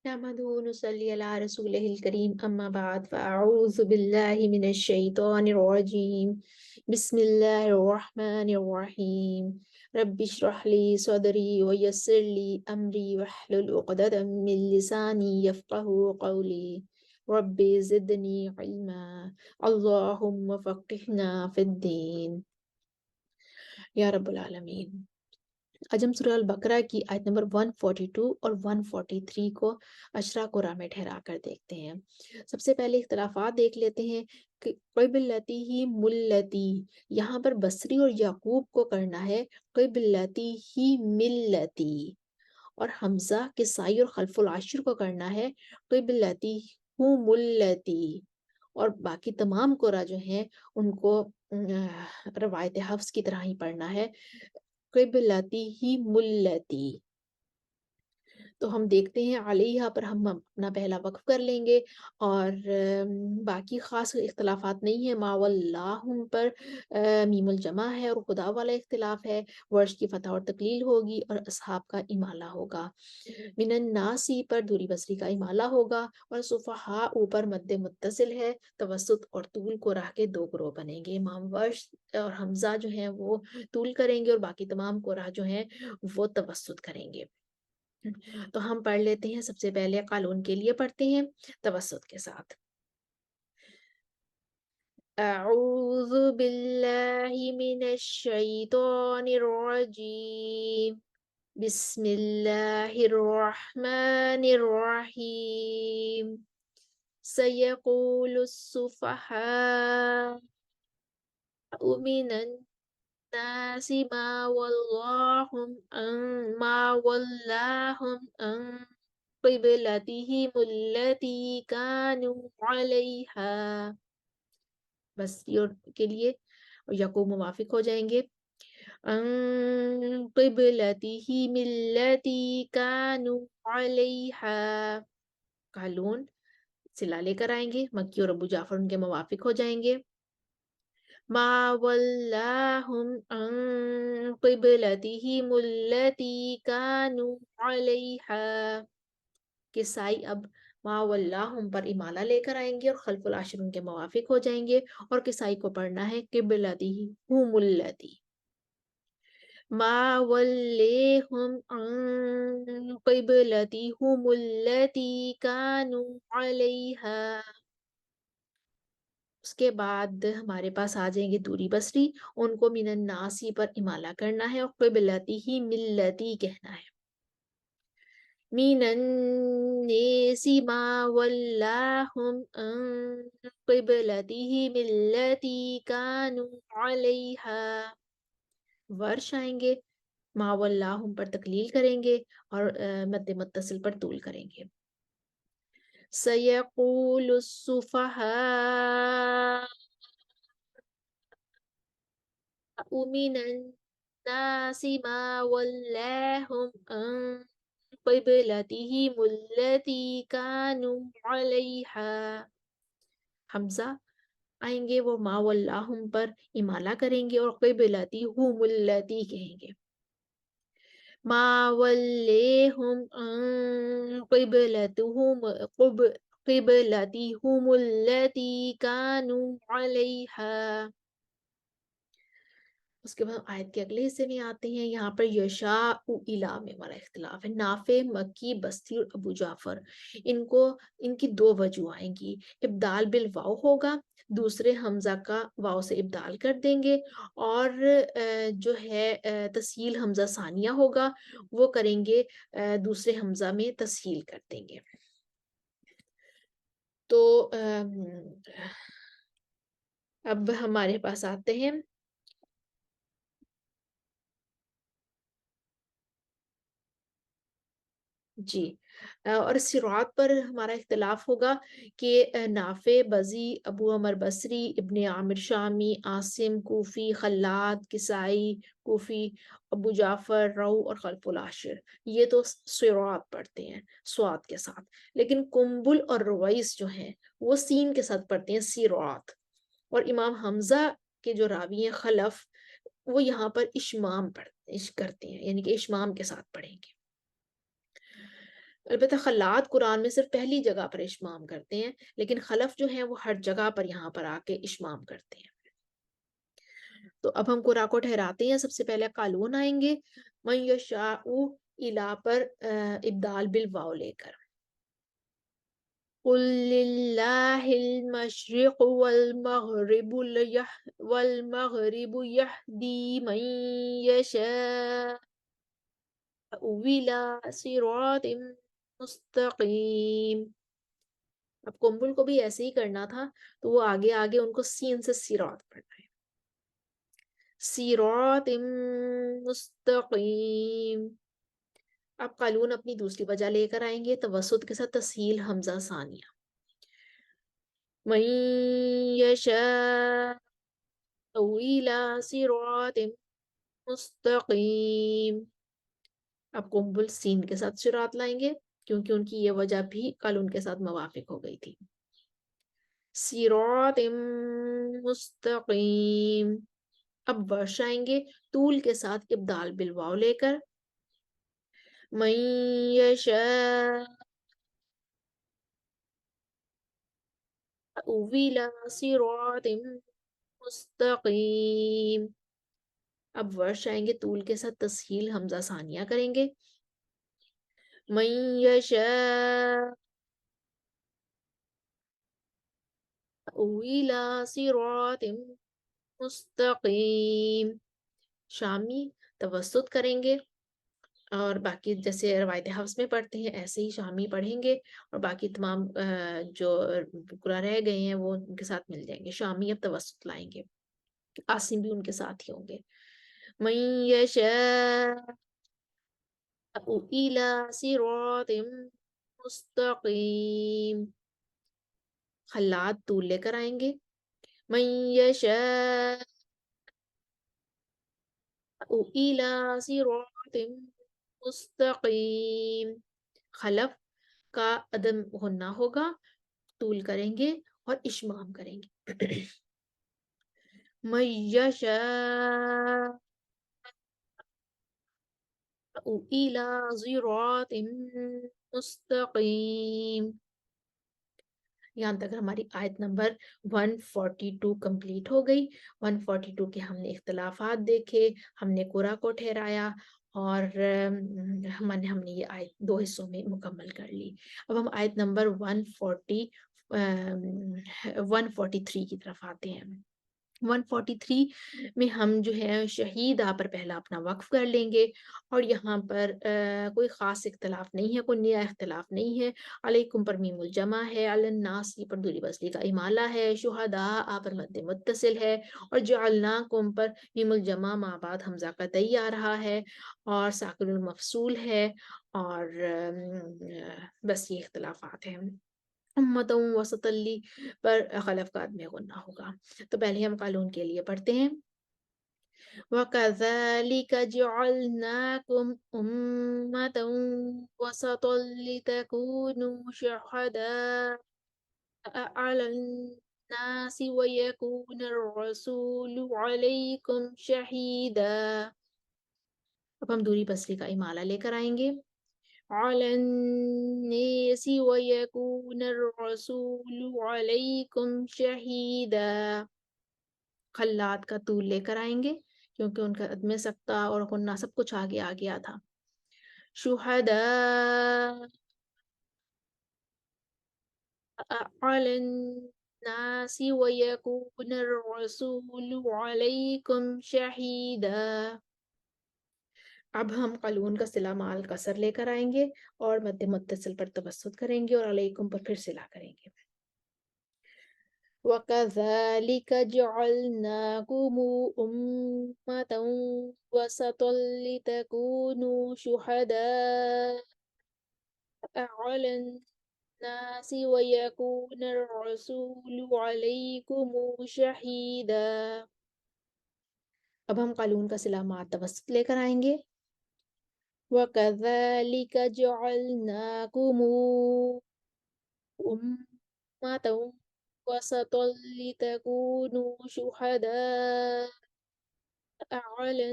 نحمده ونصلي على رسوله الكريم أما بعد فأعوذ بالله من الشيطان الرجيم بسم الله الرحمن الرحيم رب اشرح لي صدري ويسر لي أمري واحلل عقدة من لساني يفقه قولي رب زدني علما اللهم فقهنا في الدين يا رب العالمين. आज हम सूरह अल बकरा की आयत नंबर 142 और 143 को अशरा कुरान में ठहरा कर देखते हैं। सबसे पहले इख्तलाफात देख लेते हैं कि क़िबलती ही मुल्लती, यहाँ पर बसरी और याकूब को करना है क़िबलती ही मिल्लती, और हमजा किसाई और खल्फुल आशिर को करना है क़िबलती हु मुल्लती, और बाकी तमाम कुरा जो हैं उनको रवायत हफ्स की तरह ही पढ़ना है क़िबलती ही मुल्लती। तो हम देखते हैं अलैहा पर हम अपना पहला वक्फ कर लेंगे, और बाकी ख़ास इख्तलाफात नहीं है। मा वल्लाहुम पर मीमुल जमा है और खुदा वाला इख्तिलाफ है। वर्ष की फतह और तकलील होगी और असहाब का इमाला होगा। मिनन नासी पर दूरी बसरी का इमाला होगा, और सुफहा ऊपर मद्दे मुत्तसिल है। तवसुत और तूल को रह के दो ग्रोह बनेंगे। इमाम वर्ष और हमजा जो हैं वो तूल करेंगे और बाकी तमाम को जो हैं वो तवसुत करेंगे। तो हम पढ़ लेते हैं। सबसे पहले कानून के लिए पढ़ते हैं तवस्सुत के साथ। अऊज़ु बिल्लाहि मिनश शैतानिर रजीम बिस्मिल्लाहिर रहमानिर रहीम सयक़ूलुस सुफ़हाअु मिनन नासि मा वल्लाहुम अन क़िबलतिहिमुल्लती कानू अलैहा। बस ये के लिए और यकूब मुवाफिक हो जाएंगे। अन क़िबलतिहिमुल्लती कानू अलैहा। कालून सिला लेकर आएंगे। मक्की और अबू जाफर उनके मुवाफिक हो जाएंगे। मा वल्लाहुम अन क़िबलतिहिमुल्लती कानू अलैहा। किसाई अब मा वल्लाहुम पर इमाला लेकर आएंगे और खल्फुल आशिर उनके मुवाफिक हो जाएंगे, और किसाई को पढ़ना है क़िबलतिहुमुल्लती। मा वल्लेहुम अन क़िबलतिहुमुल्लती कानू अलैहा। उसके बाद हमारे पास आ जाएंगे दूरी बसरी, उनको मिनन नासी पर इमाला करना है और क़िबलती ही मिल्लती कहना है। मिनन नेसी मा वल्लाहुम अन क़िबलतिहि मिल्लती कानू अलैहा। वर्ष आएंगे, मा वल्लाहुम पर तकलील करेंगे और मद्दे मुत्तसिल पर तूल करेंगे। सयक़ूलुस सुफ़हाअु मिनन नासि मा वल्लाहुम अन क़िबलतिहिमुल्लती कानू अलैहा। हमजा आएंगे, वो मा वल्लाहुम पर इमाला करेंगे और क़िबलतिहुमुल्लती कहेंगे। मा वल्लेहुम अन क़िबलतिहुमुल्लती कानू अलैहा। उसके बाद आयत के अगले हिस्से में आते हैं। यहाँ पर यशा इला में हमारा इख्तिलाफ है। नाफे, मक्की, बस्ती और अबू जाफर, इनको इनकी दो वजह आएंगी। इब्दाल बिल वाव होगा, दूसरे हमजा का वाव से इब्दाल कर देंगे, और जो है तस्हील हमजा सानिया होगा वो करेंगे, दूसरे हमजा में तस्हील कर देंगे। तो अब हमारे पास आते हैं जी। और सिरात पर हमारा इख्तिलाफ होगा कि नाफे, बजी, अबू अमर बसरी, इब्ने आमिर शामी, आसिम कूफी, खल्लाद किसाई कूफी, अबू जाफर रऊ और खल्फुल आशिर, ये तो सिरात पढ़ते हैं स्वाद के साथ। लेकिन कुंबुल और रवैस जो हैं वो सीन के साथ पढ़ते हैं सिरात। और इमाम हमजा के जो रावी हैं खलफ, वो यहाँ पर इशमाम करते हैं, यानी कि इशमाम के साथ पढ़ेंगे। البتہ خلات قرآن میں صرف پہلی جگہ پر اشمام کرتے ہیں، لیکن خلف جو ہیں وہ ہر جگہ پر یہاں پر آ کے اشمام کرتے ہیں۔ تو اب ہم قرآن کو ٹھہراتے ہیں۔ سب سے پہلے قالون آئیں گے، من یشاء الا پر ابدال بالواو لے کر، قل للہ المشرق والمغرب یہدی من یشاء إلى صراط مستقیم۔ اب کمبل کو بھی ایسے ہی کرنا تھا، تو وہ آگے آگے ان کو سین سے سیرات پڑھنا ہے، صراط مستقیم۔ اب قالون اپنی دوسری وجہ لے کر آئیں گے توسط کے ساتھ تسہیل حمزہ ثانیہ، من یشاء إلى صراط مستقیم۔ اب قنبل سین کے ساتھ صراط لائیں گے کیونکہ ان کی یہ وجہ بھی قالون کے ساتھ موافق ہو گئی تھی، صراط مستقیم۔ اب ورش آئیں گے طول کے ساتھ ابدال بالواو لے کر، من یشاء إلى صراط مستقیم۔ اب ورش آئیں گے طول کے ساتھ تسہیل حمزہ ثانیہ کریں گے، من یشاء إلى صراط مستقیم۔ شامی توسط کریں گے اور باقی جیسے روایت حفظ میں پڑھتے ہیں ایسے ہی شامی پڑھیں گے، اور باقی تمام جو قرآن رہ گئے ہیں وہ ان کے ساتھ مل جائیں گے۔ شامی اب توسط لائیں گے، عاصم بھی ان کے ساتھ ہی ہوں گے، من یشاء إلى صراط مستقیم۔ خلات طول لے کر آئیں گے، من یشاء إلى صراط مستقیم۔ خلف کا عدم غنہ ہوگا، طول کریں گے اور اشمام کریں گے، من یشاء إلى صراط مستقیم۔ یہاں تک ہماری آیت نمبر 142 کمپلیٹ ہو گئی۔ 142 کے ہم نے اختلافات دیکھے، ہم نے قرآن کو ٹھہرایا، اور ہم نے یہ آیت 2 حصوں میں مکمل کر لی۔ اب ہم آیت نمبر 143 کی طرف آتے ہیں۔ 143 میں ہم جو ہے شہیدہ پر پہلا اپنا وقف کر لیں گے، اور یہاں پر کوئی خاص اختلاف نہیں ہے، کوئی نیا اختلاف نہیں ہے۔ علیکم پر میم الجمع ہے، علی الناس پر دوری بسلی کا امالہ ہے، شہداء پر مد متصل ہے، اور جعلناکم پر میم الجمع ماں بعد حمزہ کا دئی آ رہا ہے، اور ساکن المفصول ہے، اور بس یہ اختلافات ہیں۔ امت وسط لی پر خلف کا میں غنہ ہوگا۔ تو پہلے ہم قالون کے لیے پڑھتے ہیں، وَكَذَلِكَ جَعَلْنَاكُمْ أُمَّةً وَسَطًا لِتَكُونُوا شُهَدَاءَ عَلَى النَّاسِ وَيَكُونَ الرَّسُولُ عَلَيْكُمْ شَهِيدًا۔ اب ہم دوری بسری کا امالہ لے کر آئیں گے، عَلَى النَّاسِ وَيَكُونَ الرَّسُولُ عَلَيْكُمْ شَهِيدًا۔ خلات کا طول لے کر آئیں گے کیونکہ ان کا عدم سکتہ اور غنہ سب کچھ آگے آ گیا تھا، شہداء علی الناس ویکون الرسول علیکم شہیدا۔ اب ہم قلون کا صلہ مال کسر لے کر آئیں گے اور مد متصل پر توسط کریں گے، اور علیکم پر پھر صلہ کریں گے، وَكَذَلِكَ جَعَلْنَاكُمْ أُمَّةً وَسَطًا لِتَكُونُوا شُهَدَاءَ عَلَى النَّاسِ وَيَكُونَ الرَّسُولُ عَلَيْكُمْ شَهِيدًا۔ اب ہم قالون کا صلہ مال توسط لے کر آئیں گے، وَكَذَلِكَ جَعَلْنَاكُمْ أُمَّةً وسطا لتكونوا شهداء على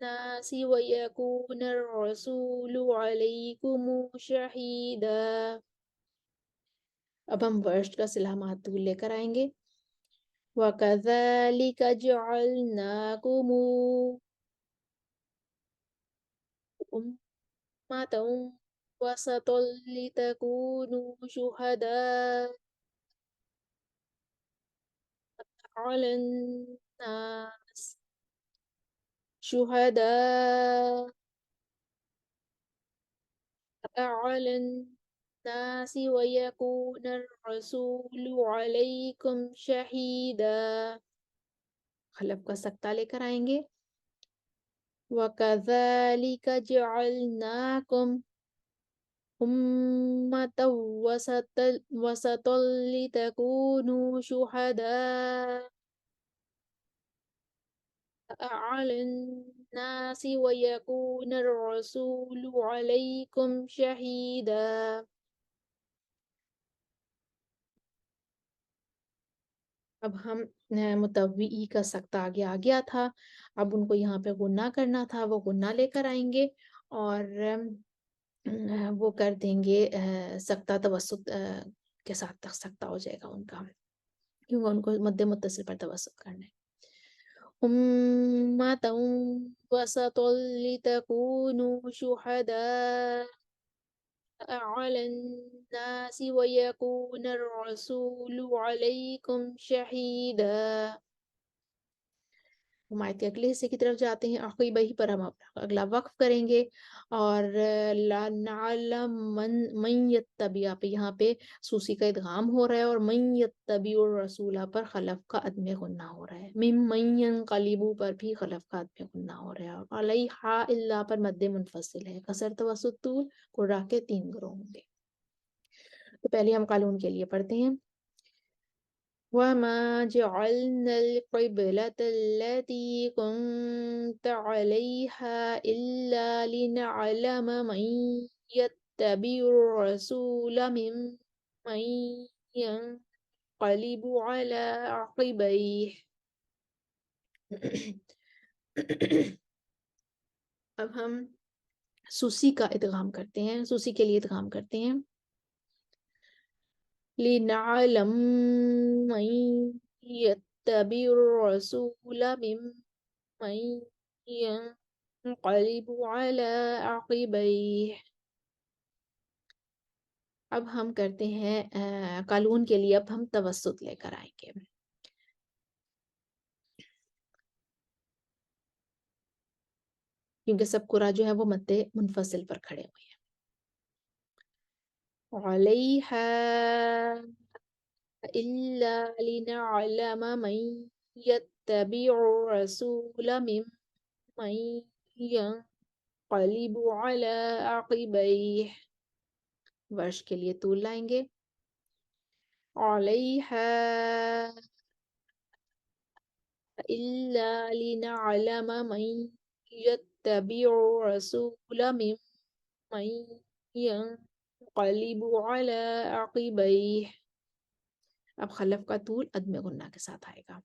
الناس ويكون الرسول عليكم شهيدا. अब हम वर्स्ट का सिला मातूल लेकर आएंगे। وَكَذَلِكَ جَعَلْنَاكُمْ أُمَّةً وَسَطًا لِتَكُونُوا شُهَدَاءَ على الناس شهداء على الناس ويكون الرسول عليكم شهيدا. खलब का सख्ता लेकर आएंगे। وَكَذَلِكَ جَعَلْنَاكُمْ أُمَّةً وسطا لتكونوا شهداء على الناس ويكون الرسول عليكم شهيدا. अब हम मुतव्वी का सख्ता आगे आ गया था। अब उनको यहाँ पे गुन्ना करना था, वो गुन्ना लेकर आएंगे और वो कर देंगे सख्ता तवसुत के साथ सख्ता हो जाएगा उनका, क्योंकि उनको मद्दे मुत्तसिल पर तवसुत करना है। उम्मतन वसतन लितकूनु शुहदा على الناس ويكون الرسول عليكم شهيدا. हम आयत के अगले हिस्से की तरफ जाते हैं। आखिरी बही पर हम अपना अगला वक्फ करेंगे और ला नअलम मन यत्तबिया पे यहाँ पे सूसी का इदगाम हो रहा है और मन यत्तबिउर रसूला पर खलफ का अदम गुन्ना हो रहा है। मिम मन यनक़लिबु पर भी खलफ का अदम गुन्ना हो रहा है और अलैहा इल्ला पर मद्दे मुनफसिल है। कसर तवसुत तूल कुर्रा के 3 ग्रोह होंगे। तो पहले हम कानून के लिए पढ़ते हैं। وما جعلنا القبلة التي كنت عليها إلا لنعلم من يتبع الرسول ممن ينقلب على عقبيه अब हम सूसी का इदगाम करते हैं, सूसी के लिए इदगाम करते हैं। लिनअलम मन यत्तबिउर रसूल मिम्मन यनक़लिबु अला अक़िबैह। अब हम करते हैं कानून के लिए, अब हम तवस्सुत लेकर आएंगे, क्योंकि सब कुरा जो है वो मद्दे मुनफसिल पर खड़े हुए हैं। अलैहा इल्ला लिनअलम मन यत्तबिउर रसूल मिम्मन यनक़लिबु अला अक़िबैह। वर्ष के लिए तूल लाएंगे। अलैहा इल्ला लिनअलम मन यत्तबिउर रसूल मिम्मन यनक़लिबु अला अक़िबैह। अब खलफ का तूल अदम गुन्ना के साथ आएगा।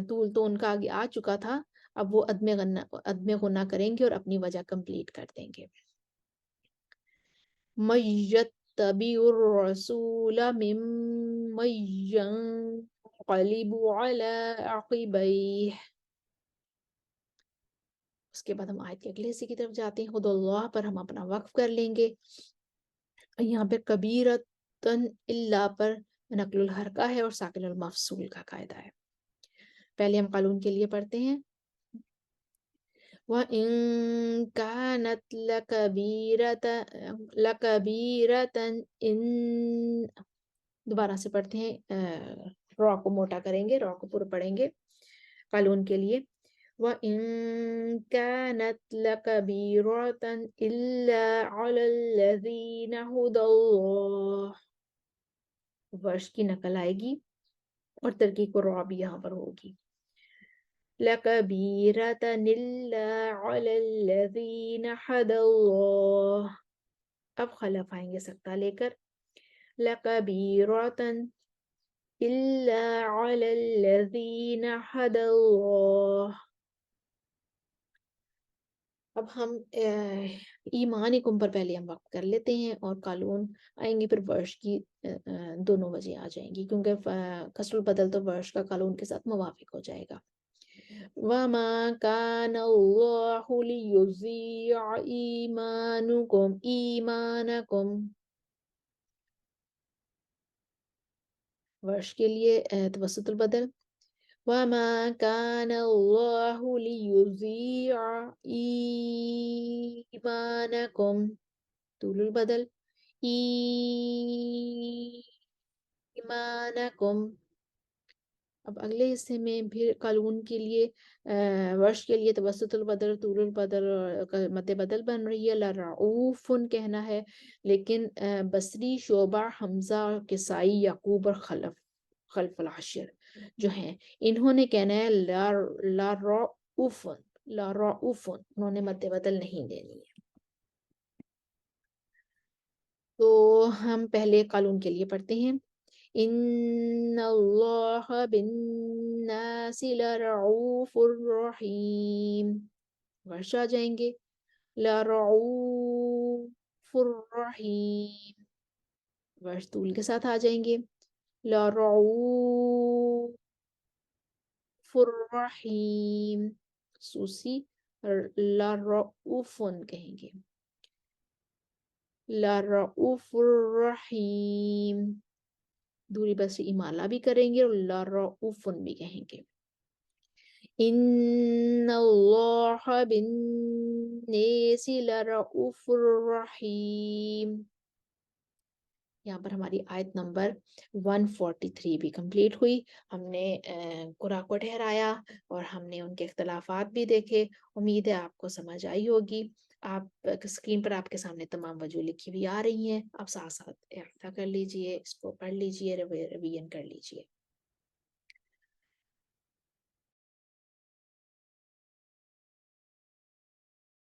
तूल तो उनका आगे आ चुका था, अब वो अदम गुन्ना करेंगे और अपनी वजह कंप्लीट कर देंगे। मय्यत्तबिउर रसूल मिम्मन यनक़लिबु अला अक़िबैह। उसके बाद हम आयत के अगले हिस्से की तरफ जाते हैं। खुदल्लाह पर हम अपना वक्फ कर लेंगे। यहाँ पे कबीरतन इल्ला पर नकलुल हरका है और साकिनुल मफसूल का कायदा है। पहले हम कानून के लिए पढ़ते हैं। वइन कानत लकबीरतन इन, दोबारा से पढ़ते हैं, रॉ को मोटा करेंगे, रॉ को पूरा पढ़ेंगे कानून के लिए। वइन कानत लकबीरतन इल्ला अलल्लज़ीना हुदल्लाह। वर्ष की नकल आएगी और तरकीब को रॉ भी यहाँ पर होगी। लकबीरतन इल्ला अलल्लज़ीना हदल्लाह। अब खलफ आएंगे सख्ता लेकर। लकबीरतन إلا على الذين هدى الله. अब हम ईमानिकुम पर पहले हम वक्त कर लेते हैं और कानून आएंगे, फिर वर्ष की दोनों वजह आ जाएंगी, क्योंकि कसरुल बदल तो वर्ष का कानून के साथ मुवाफिक हो जाएगा। वमा कान अल्लाहु लियुज़ीअ ईमानकुम वर्ष के लिए तवस्सुतुल बदल। वमा कान अल्लाहु लियुज़ीअ ईमानकुम तूलुल बदल ईमानकुम। अब अगले हिस्से में फिर कानून के लिए वर्ष के लिए तवस्सुतुल बदल, तूलुल बदल और मद्दे बदल बन रही है। लरऊफुन कहना है, लेकिन बसरी, शोबा, हमजा, किसाई, याकूब और खल्फुल आशिर जो हैं, इन्होंने कहना है लरऊफुन, लरऊफुन, उन्होंने मद्दे बदल नहीं देनी है। तो हम पहले कानून के लिए पढ़ते हैं। इन्नल्लाह बिन्नासि लरऊफुर रहीम। वर्ष आ जाएंगे लरऊफुर रहीम। वर्ष तूल के साथ आ जाएंगे लरऊफुर रहीम। सूसी लरऊफुन कहेंगे, लरऊफुर रहीम। दूरी बस इमाला भी करेंगे और लरऊफुन भी कहेंगे। इन्नल्लाह बिन्नासि लरऊफुर रहीम। यहाँ पर हमारी आयत नंबर 143 भी कंप्लीट हुई। हमने कुरा को ठहराया और हमने उनके इख्तलाफात भी देखे। उम्मीद है आपको समझ आई होगी। आप स्क्रीन पर आपके सामने तमाम वजह लिखी हुई आ रही हैं, आप साथ साथ इख्तियार कर लीजिए, इसको पढ़ लीजिए, रिवीजन कर लीजिए।